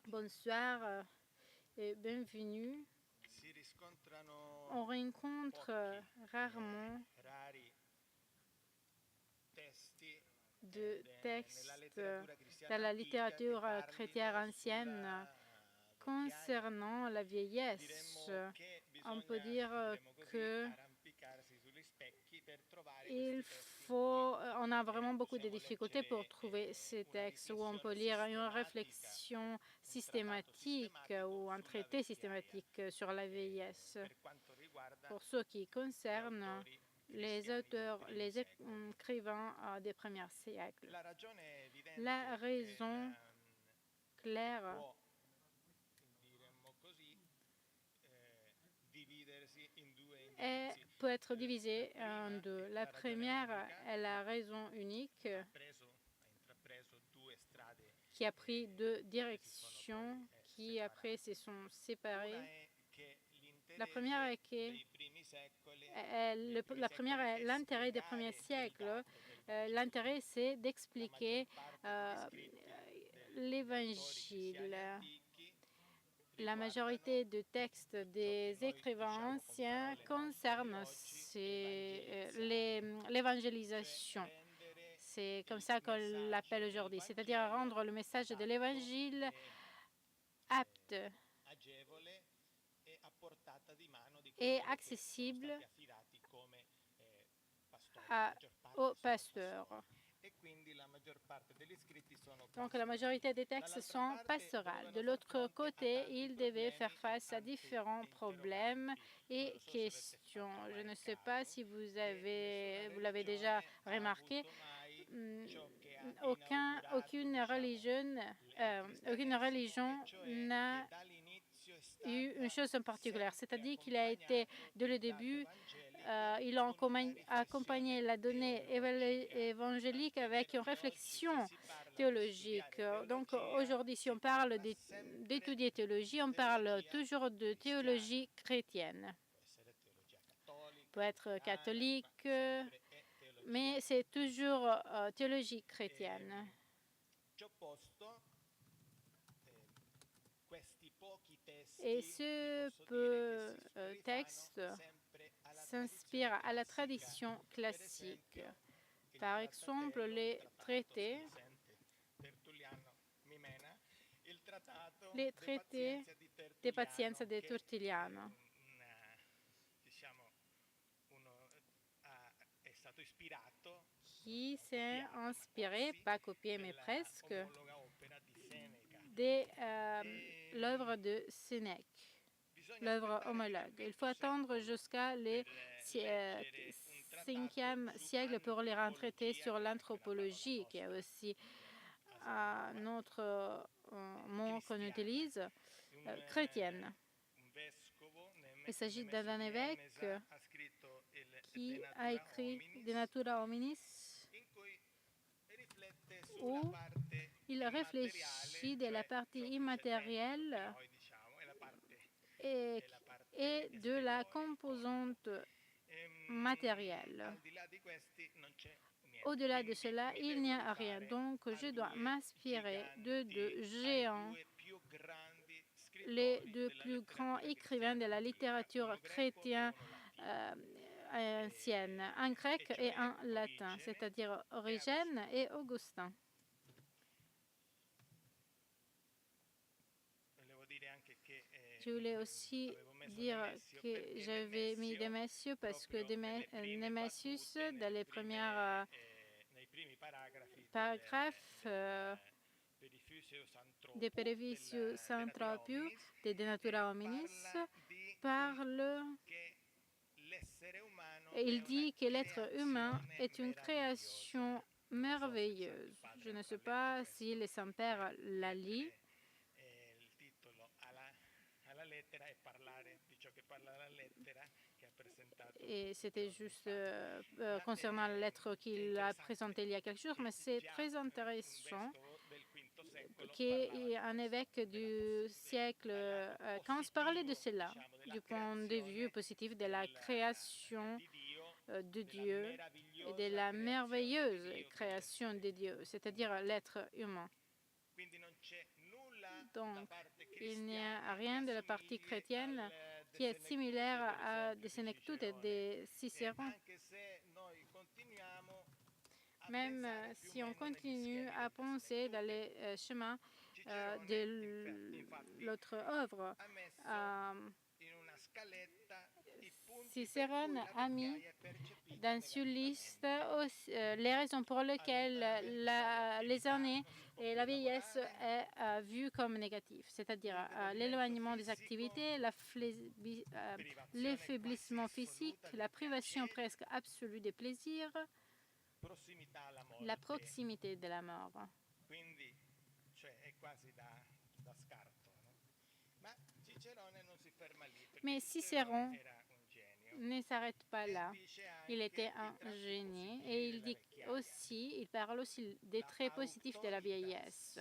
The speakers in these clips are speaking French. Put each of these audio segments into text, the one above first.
Bonsoir et bienvenue. On rencontre rarement de textes dans la littérature chrétienne ancienne concernant la vieillesse. On peut dire que on a vraiment beaucoup de difficultés pour trouver ces textes où on peut lire une réflexion systématique ou un traité systématique sur la vieillesse. Pour ce qui concerne les auteurs, les écrivains des premiers siècles. La raison claire peut être divisée en deux. La première est la raison unique qui a pris deux directions qui après se sont séparées. La première est l'intérêt des premiers siècles. L'intérêt, c'est d'expliquer l'Évangile. La majorité des textes des écrivains anciens concernent l'évangélisation. C'est comme ça qu'on l'appelle aujourd'hui, c'est-à-dire rendre le message de l'Évangile apte et accessible aux pasteurs. Donc la majorité des textes sont pastoraux. De l'autre côté, ils devaient faire face à différents problèmes et questions. Je ne sais pas si vous l'avez déjà remarqué, aucune religion n'a eu une chose en particulier, c'est-à-dire qu'il a été, dès le début, il a accompagné la donnée évangélique avec une réflexion théologique. Donc aujourd'hui, si on parle d'étudier théologie, on parle toujours de théologie chrétienne. Il peut être catholique, mais c'est toujours théologie chrétienne. Et ce texte s'inspire à la tradition classique. Par exemple, les traités de Pazienza di Tertulliano, qui s'est inspiré, pas copié mais presque, de l'œuvre de Sénèque, l'œuvre homologue. Il faut attendre jusqu'à le 5e siècle pour lire un traité sur l'anthropologie, qui est aussi un autre mot qu'on utilise, chrétienne. Il s'agit d'un évêque qui a écrit De Natura Hominis, où il réfléchit de la partie immatérielle et de la composante matérielle. Au-delà de cela, il n'y a rien. Donc, je dois m'inspirer de deux géants, les deux plus grands écrivains de la littérature chrétienne ancienne, un grec et un latin, c'est-à-dire Origène et Augustin. Je voulais aussi dire que j'avais mis Démésius parce que Démésius, dans les premiers paragraphes de Perevisius Anthropius, de Natura Hominis, parle et il dit que l'être humain est une création merveilleuse. Je ne sais pas si le Saint-Père la lit. Et c'était juste concernant la lettre qu'il a présentée il y a quelques jours, mais c'est très intéressant qu'un évêque du siècle XV parlait de cela, du point de vue positif de la création de Dieu et de la merveilleuse création de Dieu, c'est-à-dire l'être humain. Donc, il n'y a rien de la partie chrétienne qui est similaire à des Sénectutes et des Cicéron. Même si on continue à penser dans les chemins de l'autre œuvre, Cicéron a mis dans une liste aussi, les raisons pour lesquelles les années et la vieillesse est vue comme négative, c'est-à-dire l'éloignement des activités, l'affaiblissement physique, la privation presque absolue des plaisirs, la proximité de la mort. Mais Cicéron ne s'arrête pas là. Il était un génie et il parle aussi des traits positifs de la vieillesse,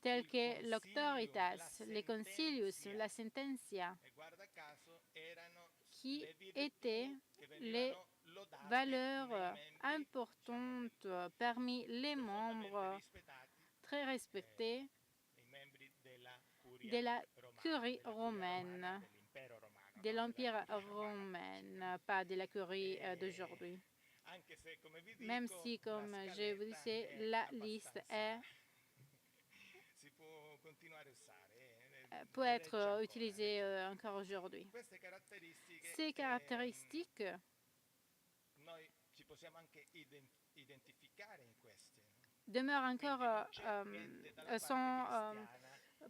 tels que l'auctoritas, les concilius, la sententia, qui étaient les valeurs importantes parmi les membres très respectés de la curie romaine, de l'Empire romain, pas de la curie d'aujourd'hui. Même si, comme je vous disais, la liste peut être utilisée encore aujourd'hui. Ces caractéristiques demeurent encore,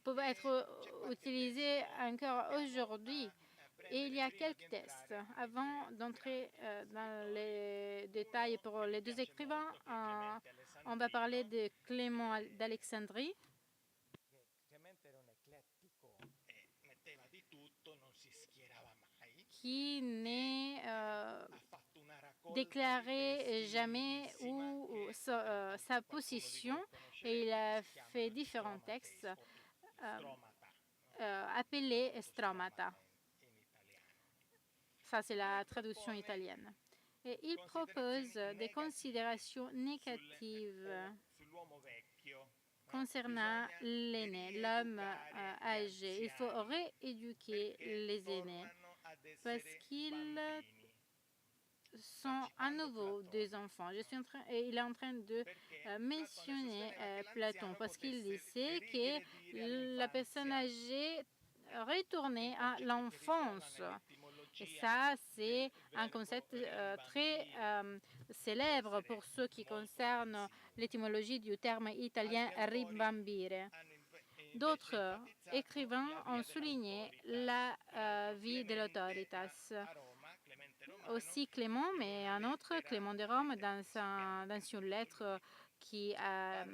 peuvent être utilisées encore aujourd'hui. Et il y a quelques tests. Avant d'entrer dans les détails pour les deux écrivains, on va parler de Clément d'Alexandrie, qui n'est déclaré jamais sa position, et il a fait différents textes appelés stromata. Ça, c'est la traduction italienne. Et il propose des considérations négatives concernant l'aîné, l'homme âgé. Il faut rééduquer les aînés parce qu'ils sont à nouveau des enfants. Il est en train de mentionner Platon parce qu'il disait que la personne âgée retournait à l'enfance. Et ça, c'est un concept très célèbre pour ce qui concerne l'étymologie du terme italien rimbambire. D'autres écrivains ont souligné la vie de l'autoritas. Aussi Clément, mais un autre, Clément de Rome, dans une lettre qui a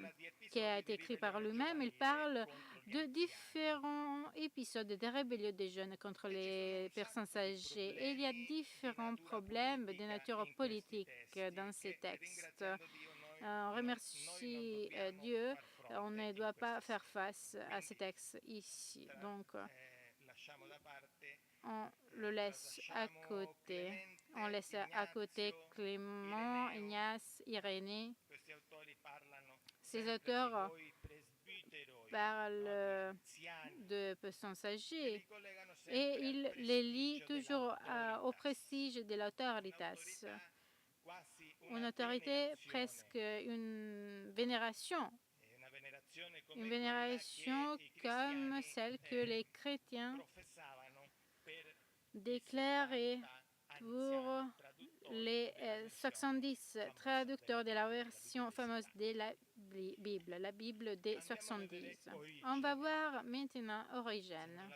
été écrite par lui-même, il parle de différents épisodes de rébellion des jeunes contre les personnes âgées. Et il y a différents problèmes de nature politique dans ces textes. On remercie Dieu, on ne doit pas faire face à ces textes ici. Donc, on le laisse à côté. On laisse à côté Clément, Ignace, Irénée. Ces auteurs parlent de personnes âgées et ils les lient toujours au prestige de l'autoritas. Une autorité, presque une vénération comme celle que les chrétiens déclarent pour les 70 traducteurs de la version fameuse de la Bible des 70. On va voir maintenant Origène.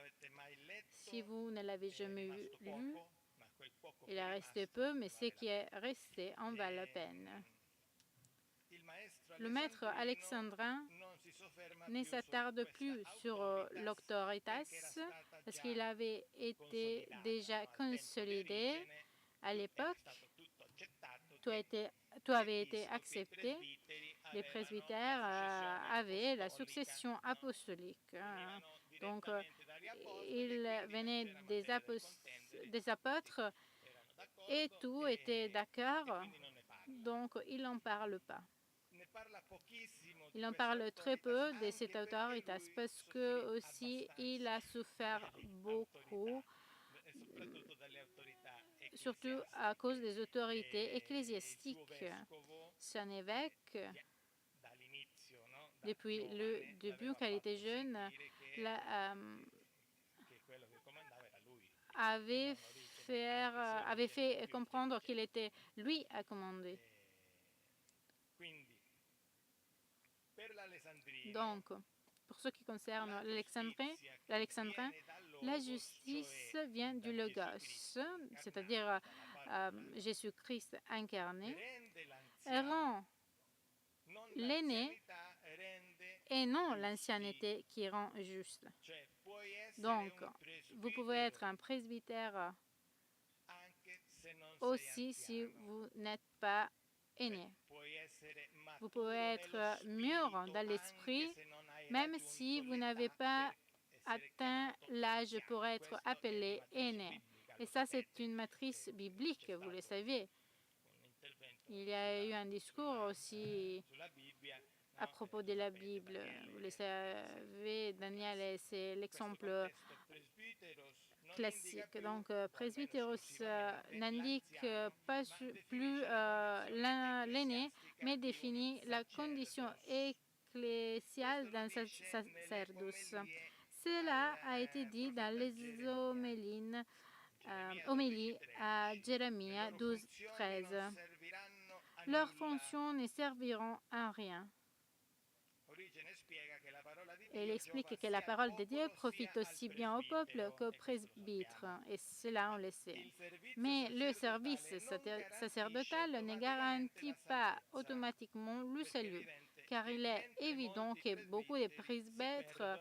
Si vous ne l'avez jamais lu, il a resté peu, mais ce qui est resté en vaut la peine. Le maître alexandrin ne s'attarde plus sur l'autoritas parce qu'il avait été déjà consolidé à l'époque. Tout avait été accepté. Les presbytères avaient la succession apostolique. Donc, il venait des apôtres et tout était d'accord. Donc, il n'en parle pas. Il en parle très peu de cette autoritas parce que aussi il a souffert beaucoup, surtout à cause des autorités ecclésiastiques. C'est un évêque, depuis le début, quand il était jeune, avait fait comprendre qu'il était lui à commander. Donc, pour ce qui concerne l'Alexandrin, la justice vient du Logos, c'est-à-dire Jésus-Christ incarné, et rend l'aîné et non l'ancienneté qui rend juste. Donc, vous pouvez être un presbytère aussi si vous n'êtes pas aîné. Vous pouvez être mûr dans l'esprit, même si vous n'avez pas atteint l'âge pour être appelé aîné. Et ça, c'est une matrice biblique, vous le savez. Il y a eu un discours aussi à propos de la Bible. Vous le savez, Daniel, c'est l'exemple classique. Donc, presbytéros n'indique pas plus l'aîné, mais définit la condition ecclésiale d'un sacerdoce. Cela a été dit dans les homélies à Jérémie 12, 13. Leurs fonctions ne serviront à rien. Il explique que la parole de Dieu profite aussi bien au peuple qu'aux presbytres, et cela on le sait. Mais le service sacerdotal ne garantit pas automatiquement le salut, car il est évident que beaucoup de presbytres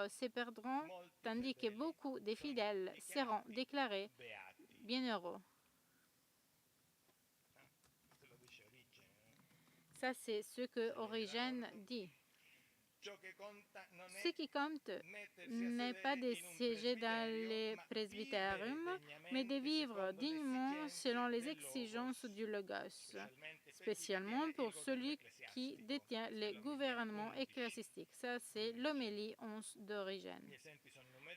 se perdront, tandis que beaucoup de fidèles seront déclarés bienheureux. Ça, c'est ce que Origène dit. Ce qui compte n'est pas de siéger dans les presbytériums, mais de vivre dignement selon les exigences du Logos, spécialement pour celui qui détient le gouvernement ecclésiastique. Ça, c'est l'homélie 11 d'Origène.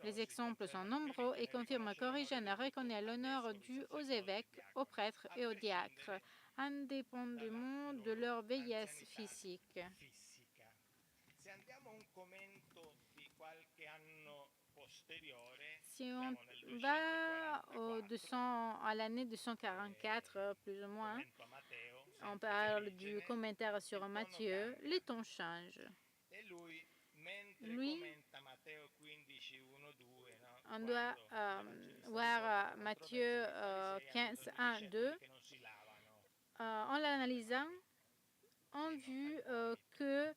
Les exemples sont nombreux et confirment qu'Origène reconnaît l'honneur dû aux évêques, aux prêtres et aux diacres, indépendamment de leur vieillesse physique. Si on va à l'année 244, plus ou moins, on parle du commentaire sur Matthieu, les temps changent. Lui, on doit voir Matthieu 15, 1, 2. En l'analysant, on a vu que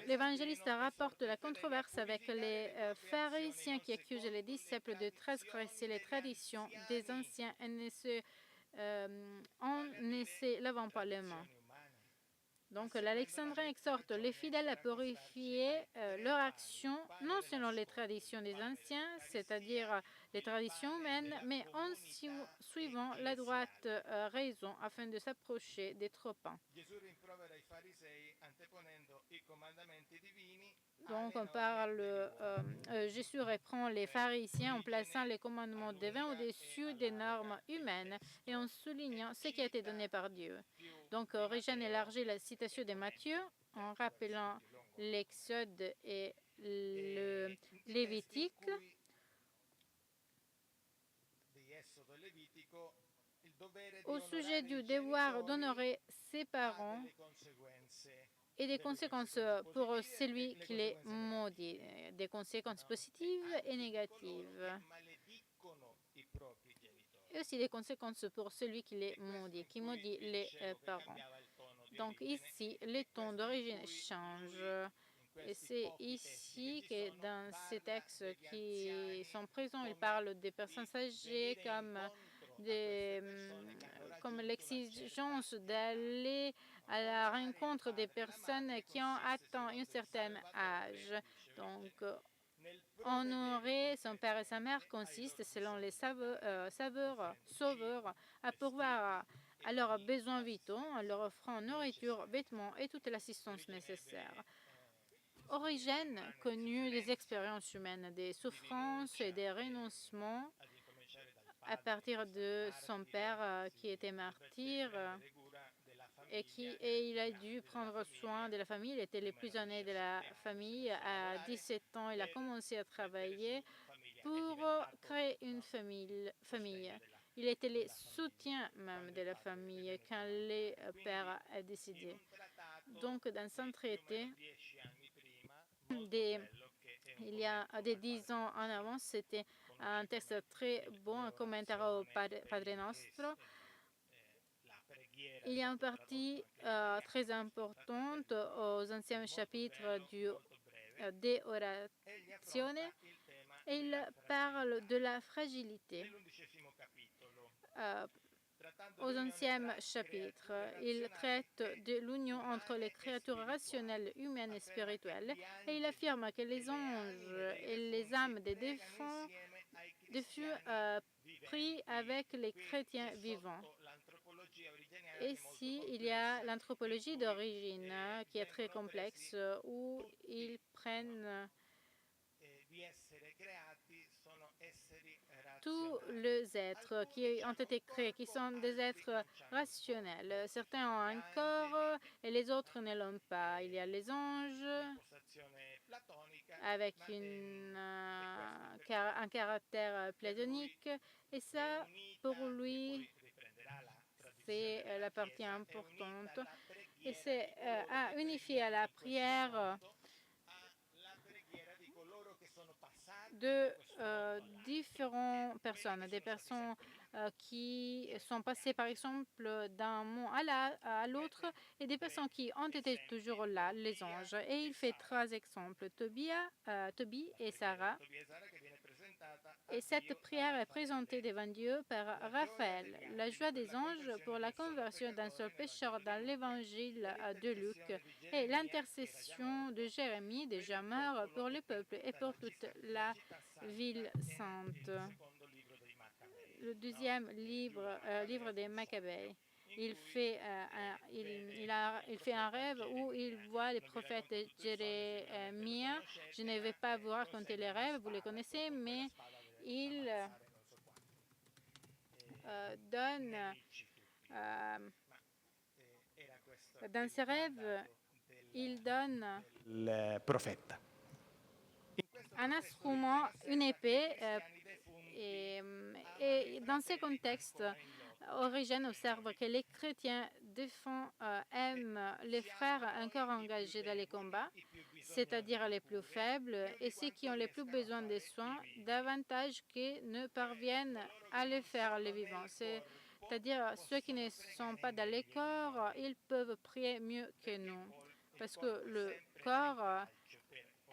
l'évangéliste rapporte la controverse avec les pharisiens qui accusent les disciples de transgresser les traditions des anciens en ne se lavant pas les mains. Donc, l'Alexandrin exhorte les fidèles à purifier leur action, non selon les traditions des anciens, c'est-à-dire les traditions humaines, mais en suivant la droite raison afin de s'approcher des tropins. Donc, Jésus reprend les pharisiens en plaçant les commandements divins au-dessus des normes humaines et en soulignant ce qui a été donné par Dieu. Donc, Origène élargit la citation de Matthieu en rappelant l'Exode et le Lévitique. Au sujet du devoir d'honorer ses parents et des conséquences pour celui qui les maudit, des conséquences positives et négatives. Et aussi des conséquences pour celui qui les maudit, qui maudit les parents. Donc ici, les tons d'origine changent. Et c'est ici que dans ces textes qui sont présents, il parle des personnes âgées comme l'exigence d'aller à la rencontre des personnes qui ont atteint un certain âge. Donc, honorer son père et sa mère consiste, selon les sauveurs, à pouvoir à leurs besoins vitaux en leur offrant nourriture, vêtements et toute l'assistance nécessaire. Origène connut des expériences humaines, des souffrances et des renoncements à partir de son père qui était martyr et il a dû prendre soin de la famille. Il était le plus aîné de la famille. À 17 ans, il a commencé à travailler pour créer une famille. Il était le soutien même de la famille quand le père a décidé. Donc, dans son traité, il y a des 10 ans en avant, c'était un texte très bon, un commentaire au Padre Nostro. Il y a une partie très importante aux anciens chapitres du De Oratione et il parle de la fragilité. Aux anciens chapitres, il traite de l'union entre les créatures rationnelles, humaines et spirituelles, et il affirme que les anges et les âmes des défunts pris avec les chrétiens vivants. Et ici, il y a l'anthropologie d'origine qui est très complexe, où ils prennent tous les êtres qui ont été créés, qui sont des êtres rationnels. Certains ont un corps et les autres ne l'ont pas. Il y a les anges avec un caractère platonique et ça, pour lui, c'est la partie importante. Et c'est à unifier à la prière de différentes personnes, des personnes qui sont passées par exemple d'un monde à l'autre et des personnes qui ont été toujours là, les anges. Et il fait 3 exemples, Tobie et Sarah. Et cette prière est présentée devant Dieu par Raphaël. La joie des anges pour la conversion d'un seul pécheur dans l'évangile de Luc et l'intercession de Jérémie, déjà mort, pour le peuple et pour toute la ville sainte. Le deuxième livre des Maccabées. Il fait un rêve où il voit le prophète Jérémie. Je ne vais pas vous raconter les rêves, vous les connaissez, mais il donne dans ses rêves, il donne un instrument, une épée, et dans ces contextes, Origène observe que les chrétiens défendent, aiment les frères encore engagés dans les combats, c'est-à-dire les plus faibles et ceux qui ont le plus besoin de soins, davantage que ne parviennent à le faire les vivants. C'est-à-dire ceux qui ne sont pas dans les corps, ils peuvent prier mieux que nous, parce que le corps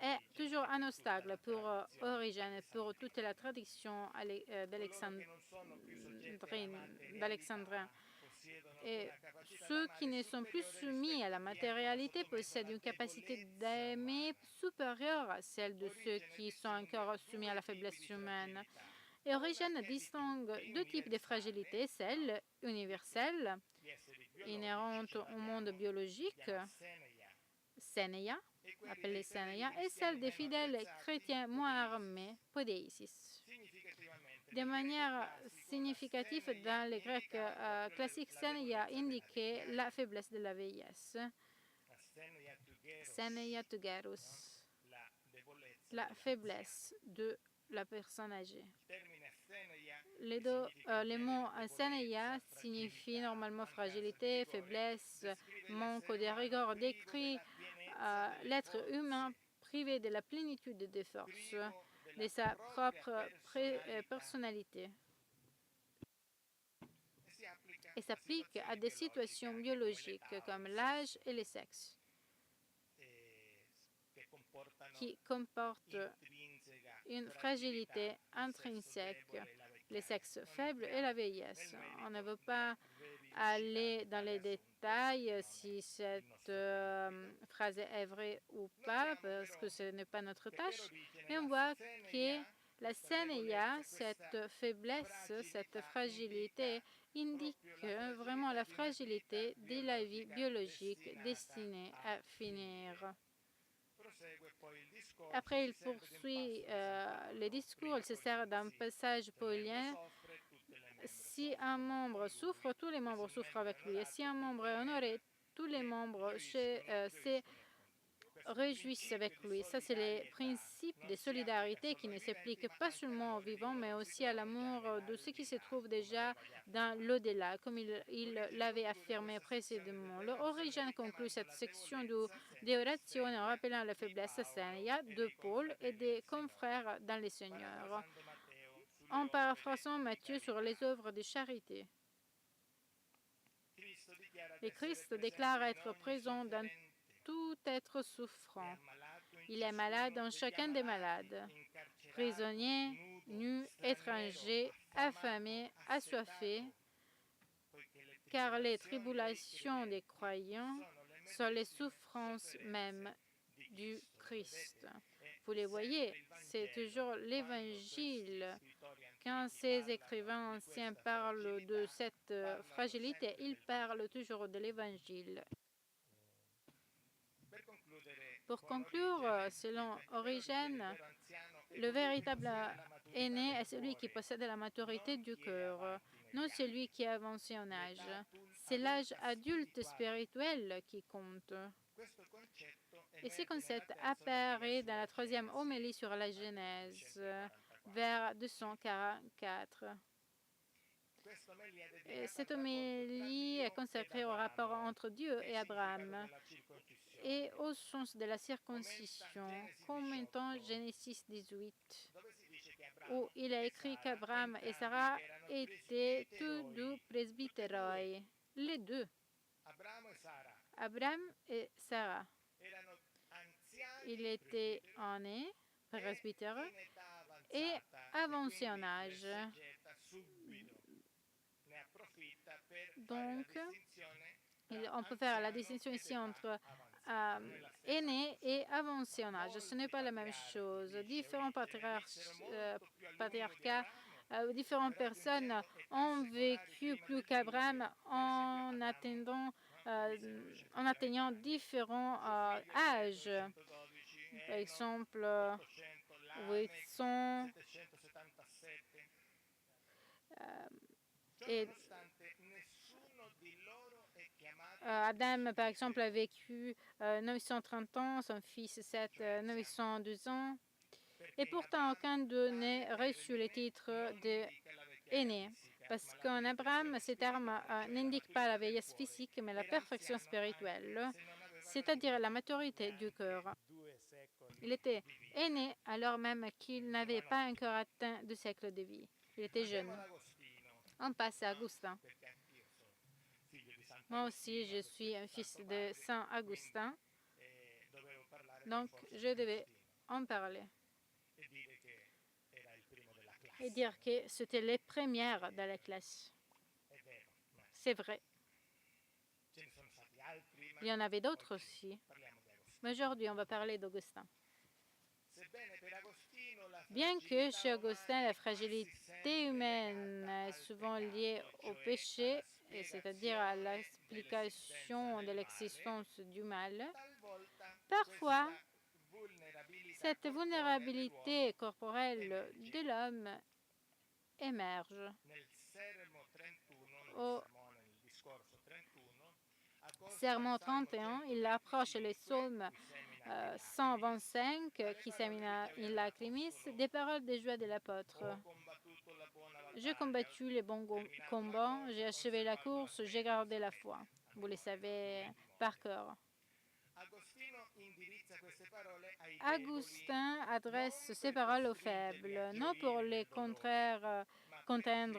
est toujours un obstacle pour Origène, pour toute la tradition d'Alexandrin. Et ceux qui ne sont plus soumis à la matérialité possèdent une capacité d'aimer supérieure à celle de ceux qui sont encore soumis à la faiblesse humaine. Et Origène distingue 2 types de fragilité, celle universelle, inhérente au monde biologique, Sénéia, appelée Sénéia, et celle des fidèles chrétiens moins armés, Podéisis. De manière significative, dans le grec classique, Sénéia indiquait la faiblesse de la vieillesse. Sénéia tugerus, la faiblesse de la personne âgée. Les mots Sénéia signifient normalement fragilité, faiblesse, manque de rigueur, décrit l'être humain privé de la plénitude des forces, de sa propre personnalité. Et s'applique à des situations biologiques comme l'âge et le sexe, qui comportent une fragilité intrinsèque, le sexe faible et la vieillesse. On ne veut pas aller dans les détails si cette phrase est vraie ou pas, parce que ce n'est pas notre tâche, mais on voit que La CNIA, cette faiblesse, cette fragilité, indique vraiment la fragilité de la vie biologique destinée à finir. Après, il poursuit le discours, il se sert d'un passage paulien. Si un membre souffre, tous les membres souffrent avec lui. Et si un membre est honoré, tous les membres se réjouissent avec lui. Ça, c'est les principes de solidarité qui ne s'appliquent pas seulement aux vivants, mais aussi à l'amour de ceux qui se trouvent déjà dans l'au-delà, comme il l'avait affirmé précédemment. Origine conclut cette section des orations en rappelant la faiblesse saine. Il y a deux pôles et des confrères dans les seigneurs. En paraphrasant Matthieu sur les œuvres de charité. Le Christ déclare être présent dans tout être souffrant. Il est malade dans chacun des malades, prisonnier, nu, étranger, affamé, assoiffé, car les tribulations des croyants sont les souffrances mêmes du Christ. Vous les voyez, c'est toujours l'Évangile. Quand ces écrivains anciens parlent de cette fragilité, ils parlent toujours de l'Évangile. Pour conclure, selon Origène, le véritable aîné est celui qui possède la maturité du cœur, non celui qui est avancé en âge. C'est l'âge adulte spirituel qui compte. Et ce concept apparaît dans la troisième homélie sur la Genèse, vers 244. Et cette homélie est consacrée au rapport entre Dieu et Abraham et au sens de la circoncision, commentant Genèse 18, où il a écrit qu'Abraham et Sarah étaient tous deux presbytéroi. Les deux, Abraham et Sarah. Il était aîné, presbytère, et avancé en âge. Donc, on peut faire la distinction ici entre aîné et avancé en âge. Ce n'est pas la même chose. Différents patriarcats, différentes personnes ont vécu plus qu'Abraham en atteignant différents âges. Par exemple, 800 et Adam, par exemple, a vécu 930 ans, son fils Seth 912 ans, et pourtant aucun d'eux n'a reçu le titre d'aîné, parce qu'en Abraham, ce terme n'indique pas la vieillesse physique, mais la perfection spirituelle, c'est-à-dire la maturité du cœur. Il était aîné alors même qu'il n'avait pas encore atteint 2 siècles de vie. Il était jeune. On passe à Augustin. Moi aussi, je suis un fils de Saint Augustin, donc je devais en parler et dire que c'était les premières dans la classe. C'est vrai. Il y en avait d'autres aussi, mais aujourd'hui, on va parler d'Augustin. Bien que chez Augustin, la fragilité humaine est souvent liée au péché, c'est-à-dire à l'explication de l'existence du mal, parfois, cette vulnérabilité corporelle de l'homme émerge. Au Sermon 31, il approche les psaumes 125 qui s'amène in lacrimis, des paroles de joie de l'apôtre. J'ai combattu les bons combats, j'ai achevé la course, j'ai gardé la foi. Vous le savez par cœur. Augustin adresse ces paroles aux faibles, non pour les contraindre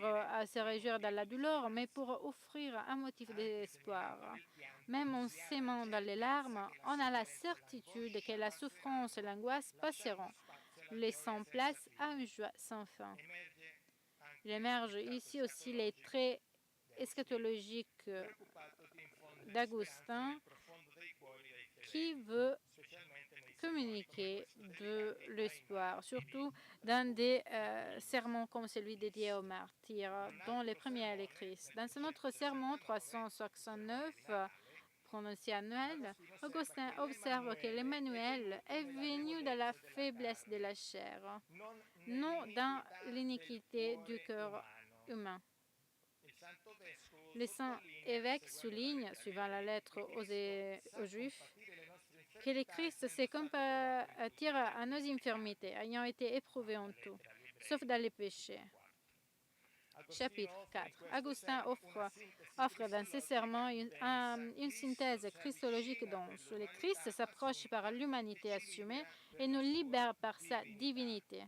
à se réjouir dans la douleur, mais pour offrir un motif d'espoir. Même en s'aimant dans les larmes, on a la certitude que la souffrance et l'angoisse passeront, laissant place à une joie sans fin. Il émerge ici aussi les traits eschatologiques d'Augustin qui veut communiquer de l'espoir, surtout dans des sermons comme celui dédié aux martyrs, dont les premiers est le Christ. Dans un autre sermon 369, prononcé à Noël, Augustin observe que l'Emmanuel est venu de la faiblesse de la chair, non dans l'iniquité du cœur humain. Le saint évêque souligne, suivant la lettre aux Juifs, que le Christ s'est compatir à nos infirmités, ayant été éprouvé en tout, sauf dans les péchés. Chapitre 4. Augustin offre dans ses sermons une synthèse christologique dense. Le Christ s'approche par l'humanité assumée et nous libère par sa divinité.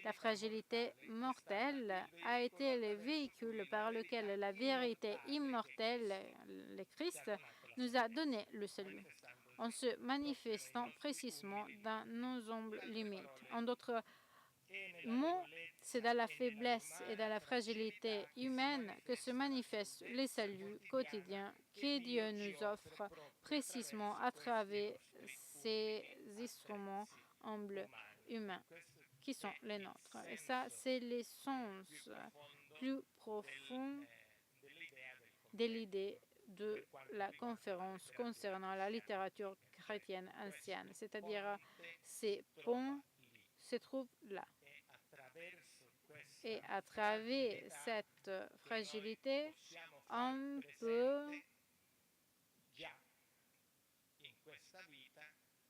La fragilité mortelle a été le véhicule par lequel la vérité immortelle, le Christ, nous a donné le salut, en se manifestant précisément dans nos humbles limites. En d'autres mots, c'est dans la faiblesse et dans la fragilité humaine que se manifeste le salut quotidien que Dieu nous offre précisément à travers ces instruments humbles humains qui sont les nôtres. Et ça, c'est le sens plus profond de l'idée de la conférence concernant la littérature chrétienne ancienne, c'est-à-dire ces ponts se trouvent là. Et à travers cette fragilité, on peut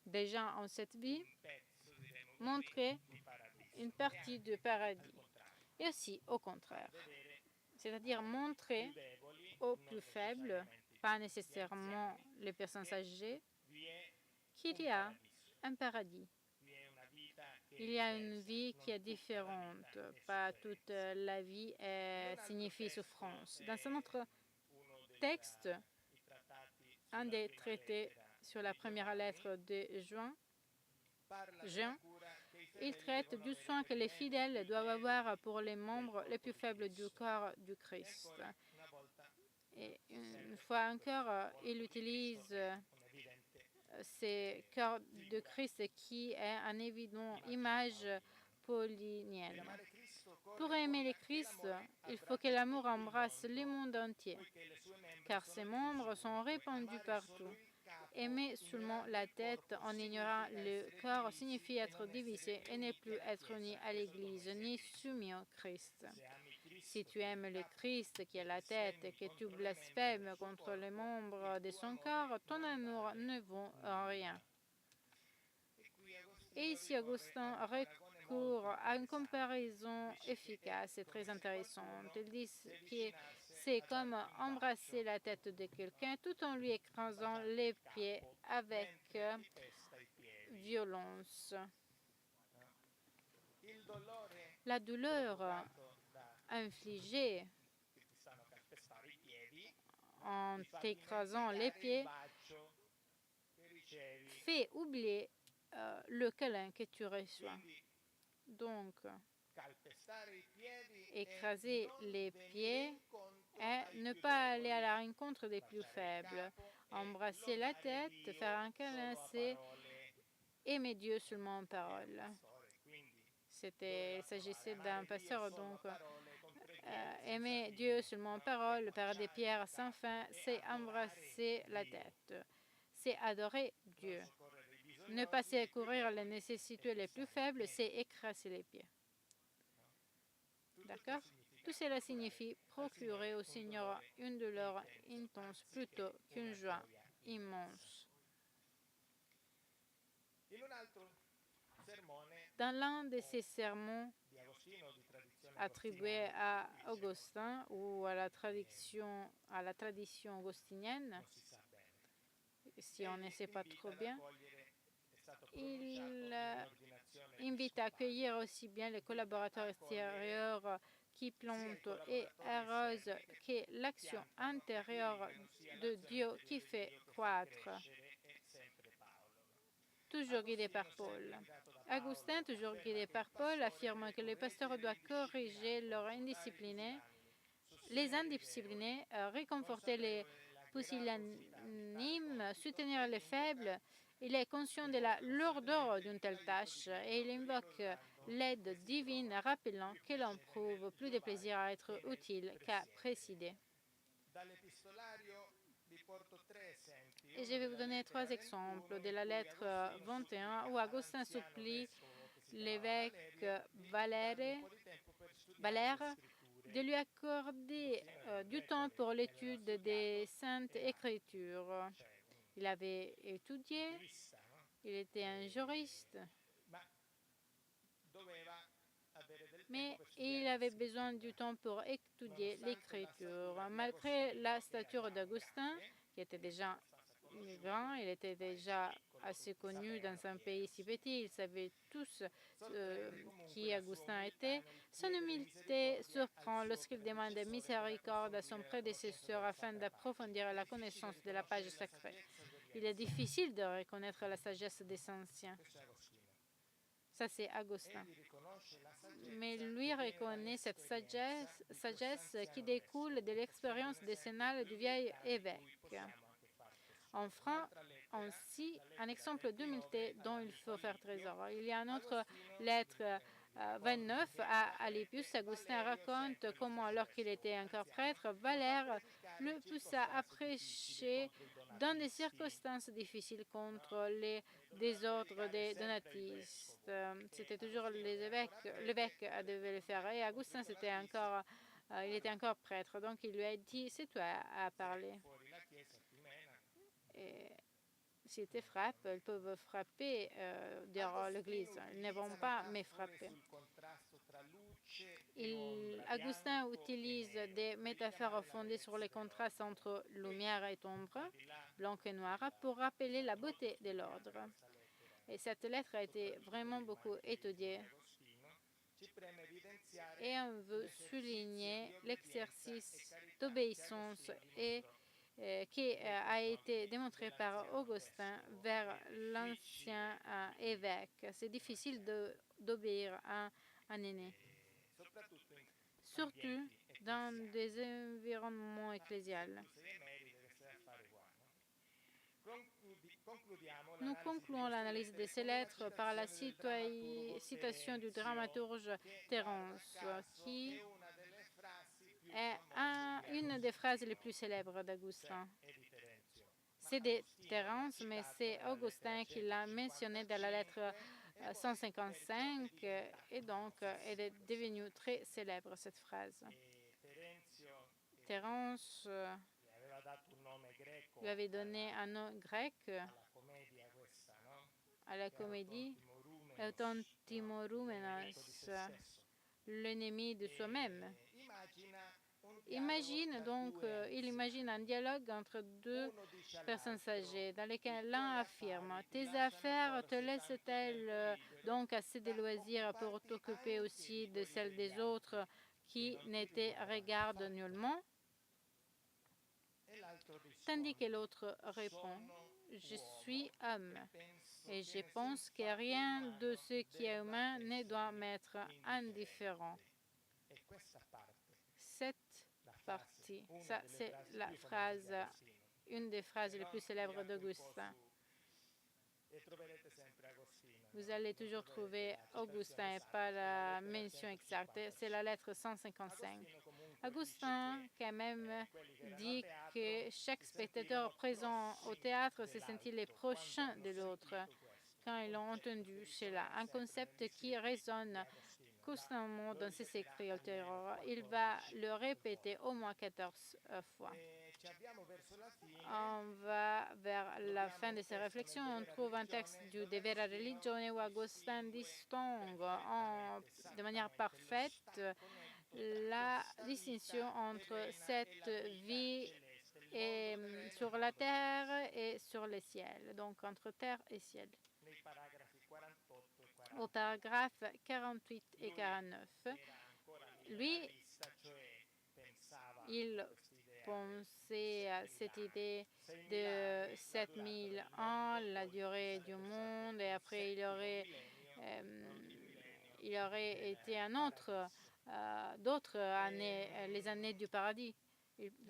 déjà en cette vie montrer une partie du paradis. Et aussi au contraire, c'est-à-dire montrer aux plus faibles, pas nécessairement les personnes âgées, qu'il y a un paradis. Il y a une vie qui est différente. Pas toute la vie signifie souffrance. Dans un autre texte, un des traités sur la première lettre de Jean, il traite du soin que les fidèles doivent avoir pour les membres les plus faibles du corps du Christ. Et une fois encore, il utilise ce corps de Christ qui est en évidente image paulinienne. Pour aimer le Christ, il faut que l'amour embrasse le monde entier, car ses membres sont répandus partout. Aimer seulement la tête en ignorant le corps signifie être divisé et ne plus être uni à l'Église, ni soumis au Christ. Si tu aimes le Christ qui est la tête et que tu blasphèmes contre les membres de son corps, ton amour ne vaut rien. Et ici, Augustin recourt à une comparaison efficace et très intéressante. Il dit que c'est comme embrasser la tête de quelqu'un tout en lui écrasant les pieds avec violence. La douleur infligée en t'écrasant les pieds fait oublier le câlin que tu reçois. Donc, écraser les pieds et ne pas aller à la rencontre des plus faibles. Embrasser la tête, faire un câlin, c'est aimer Dieu seulement en parole. Il s'agissait d'un pasteur, donc aimer Dieu seulement en parole, par des pierres sans fin, c'est embrasser la tête, c'est adorer Dieu. Ne pas secourir les nécessités les plus faibles, c'est écraser les pieds. D'accord? Tout cela signifie procurer au Seigneur une douleur intense plutôt qu'une joie immense. Dans l'un de ces sermons attribués à Augustin ou à la tradition augustinienne, si on ne sait pas trop bien, il invite à accueillir aussi bien les collaborateurs extérieurs qui plantent et arrosent que l'action intérieure de Dieu qui fait croître. Toujours guidé par Paul. Augustin, toujours guidé par Paul, affirme que les pasteurs doivent corriger les indisciplinés, réconforter les pusillanimes, soutenir les faibles il est conscient de la lourdeur d'une telle tâche et il invoque l'aide divine, rappelant que l'on prouve plus de plaisir à être utile qu'à présider. Et je vais vous donner 3 exemples de la lettre 21 où Augustin supplie l'évêque Valère de lui accorder du temps pour l'étude des Saintes Écritures. Il avait étudié, il était un juriste, mais il avait besoin du temps pour étudier l'Écriture. Malgré la stature d'Augustin, qui était déjà grand, il était déjà assez connu dans un pays si petit, ils savaient tous qui Augustin était. Son humilité surprend lorsqu'il demande miséricorde à son prédécesseur afin d'approfondir la connaissance de la page sacrée. Il est difficile de reconnaître la sagesse des anciens. Ça, c'est Augustin. Mais lui reconnaît cette sagesse qui découle de l'expérience décennale du vieil évêque. On offrant ainsi un exemple d'humilité dont il faut faire trésor. Il y a une autre lettre 29 à Alypius. Augustin raconte comment, alors qu'il était encore prêtre, Valère le poussa à prêcher dans des circonstances difficiles contre les désordres des donatistes. C'était toujours l'évêque qui devait le faire. Et Augustin, il était encore prêtre. Donc, il lui a dit, c'est toi à parler. Et s'ils te frappent, ils peuvent frapper dehors l'église. Ils ne vont pas me frapper. Augustin utilise des métaphores fondées sur les contrastes entre lumière et ombre, blanc et noir, pour rappeler la beauté de l'ordre. Et cette lettre a été vraiment beaucoup étudiée. Et on veut souligner l'exercice d'obéissance qui a été démontré par Augustin vers l'ancien évêque. C'est difficile d'obéir à un aîné, surtout dans des environnements ecclésiaux. Nous concluons l'analyse de ces lettres par la citation du dramaturge Terence, qui est une des phrases les plus célèbres d'Augustin. C'est de Terence, mais c'est Augustin qui l'a mentionné dans la lettre 155, et donc elle est devenue très célèbre, cette phrase. Terence lui avait donné un nom grec à la comédie, Euton Timoroumenos, l'ennemi de soi-même. Il imagine un dialogue entre deux personnes âgées dans lesquelles l'un affirme « Tes affaires te laissent-elles donc assez de loisirs pour t'occuper aussi de celles des autres qui ne te regardent nullement ?» Tandis que l'autre répond « Je suis homme et je pense que rien de ce qui est humain ne doit m'être indifférent. » Cette partie, ça c'est la phrase, une des phrases les plus célèbres d'Augustin. Vous allez toujours trouver Augustin et pas la mention exacte. C'est la lettre 155. Augustin, quand même, dit que chaque spectateur présent au théâtre s'est senti les prochains de l'autre quand ils l'ont entendu cela. Un concept qui résonne constamment dans ses écrits ultérieurs. Il va le répéter au moins 14 fois. On va vers la fin de ces réflexions. On trouve un texte du De Vera Religione où Augustin distingue de manière parfaite la distinction entre cette vie sur la terre et sur le ciel, donc entre terre et ciel. Au paragraphe 48 et 49, lui, il pensait à cette idée de 7000 ans, la durée du monde, et après il aurait été d'autres années, les années du paradis.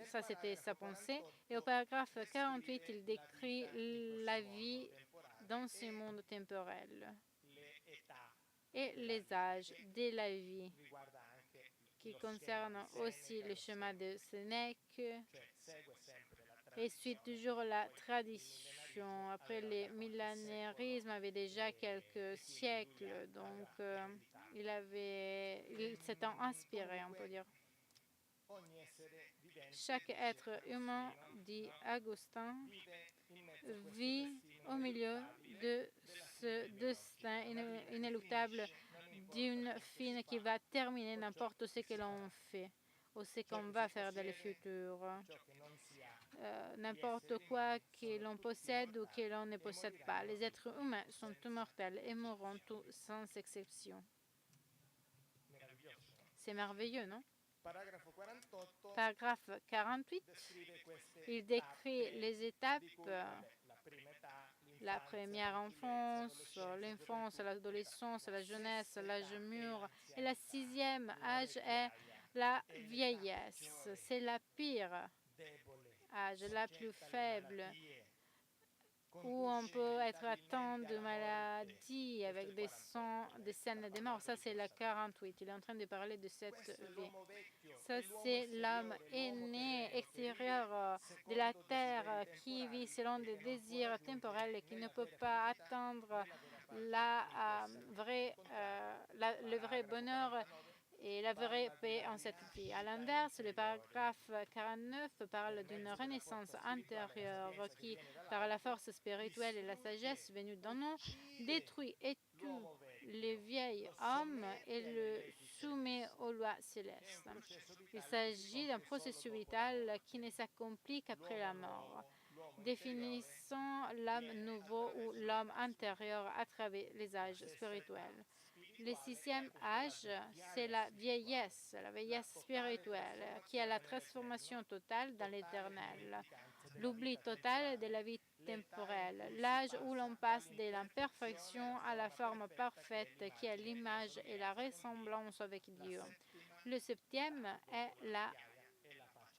Ça, c'était sa pensée. Et au paragraphe 48, il décrit la vie dans ce monde temporel et les âges de la vie, qui concerne aussi le chemin de Sénèque et suit toujours la tradition. Après, le millénarisme avait déjà quelques siècles, donc il s'est inspiré, on peut dire. Chaque être humain, dit Augustin, vit au milieu de ce destin inéluctable d'une fin qui va terminer n'importe ce que l'on fait ou ce qu'on va faire dans le futur. N'importe quoi que l'on possède ou que l'on ne possède pas. Les êtres humains sont tous mortels et mourront tous sans exception. C'est merveilleux, non? Paragraphe 48, il décrit les étapes, la première enfance, l'enfance, l'adolescence, la jeunesse, l'âge mûr, et le sixième âge est la vieillesse. C'est la pire âge, la plus faible, où on peut être atteint de maladies avec des scènes de mort. Ça, c'est la 48. Il est en train de parler de cette vie. Ça, c'est l'homme aîné extérieur de la terre qui vit selon des désirs temporels et qui ne peut pas atteindre le vrai bonheur et la vraie paix en cette vie. À l'inverse, le paragraphe 49 parle d'une renaissance intérieure qui, par la force spirituelle et la sagesse venue d'en nous, détruit et tue le vieil homme et le soumet aux lois célestes. Il s'agit d'un processus vital qui ne s'accomplit qu'après la mort, définissant l'homme nouveau ou l'homme intérieur à travers les âges spirituels. Le sixième âge, c'est la vieillesse spirituelle, qui est la transformation totale dans l'éternel, l'oubli total de la vie temporelle, l'âge où l'on passe de l'imperfection à la forme parfaite qui est l'image et la ressemblance avec Dieu. Le septième est la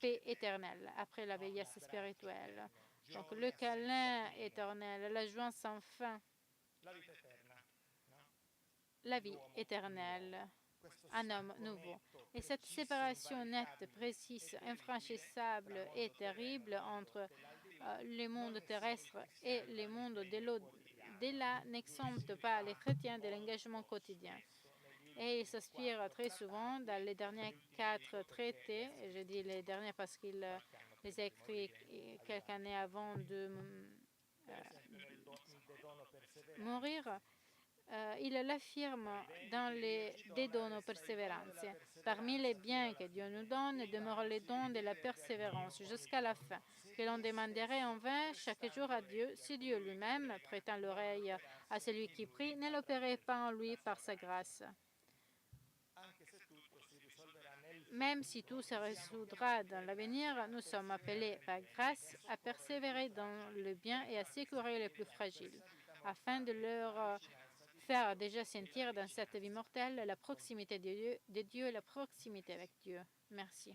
paix éternelle après la vieillesse spirituelle. Donc le câlin éternel, la joie sans fin, la vie éternelle, un homme nouveau. Et cette séparation nette, précise, infranchissable et terrible entre le monde terrestre et le monde de là n'exempte pas les chrétiens de l'engagement quotidien. Et il s'inspire très souvent dans les derniers 4 traités, et je dis les derniers parce qu'il les a écrits quelques années avant de mourir. Il l'affirme dans les De Dono Perseverantiae. Parmi les biens que Dieu nous donne demeure le don de la persévérance jusqu'à la fin, que l'on demanderait en vain chaque jour à Dieu si Dieu lui-même, prêtant l'oreille à celui qui prie, ne l'opérait pas en lui par sa grâce. Même si tout se résoudra dans l'avenir, nous sommes appelés par grâce à persévérer dans le bien et à sécuriser les plus fragiles, afin de leur faire déjà sentir dans cette vie mortelle la proximité de Dieu et la proximité avec Dieu. Merci.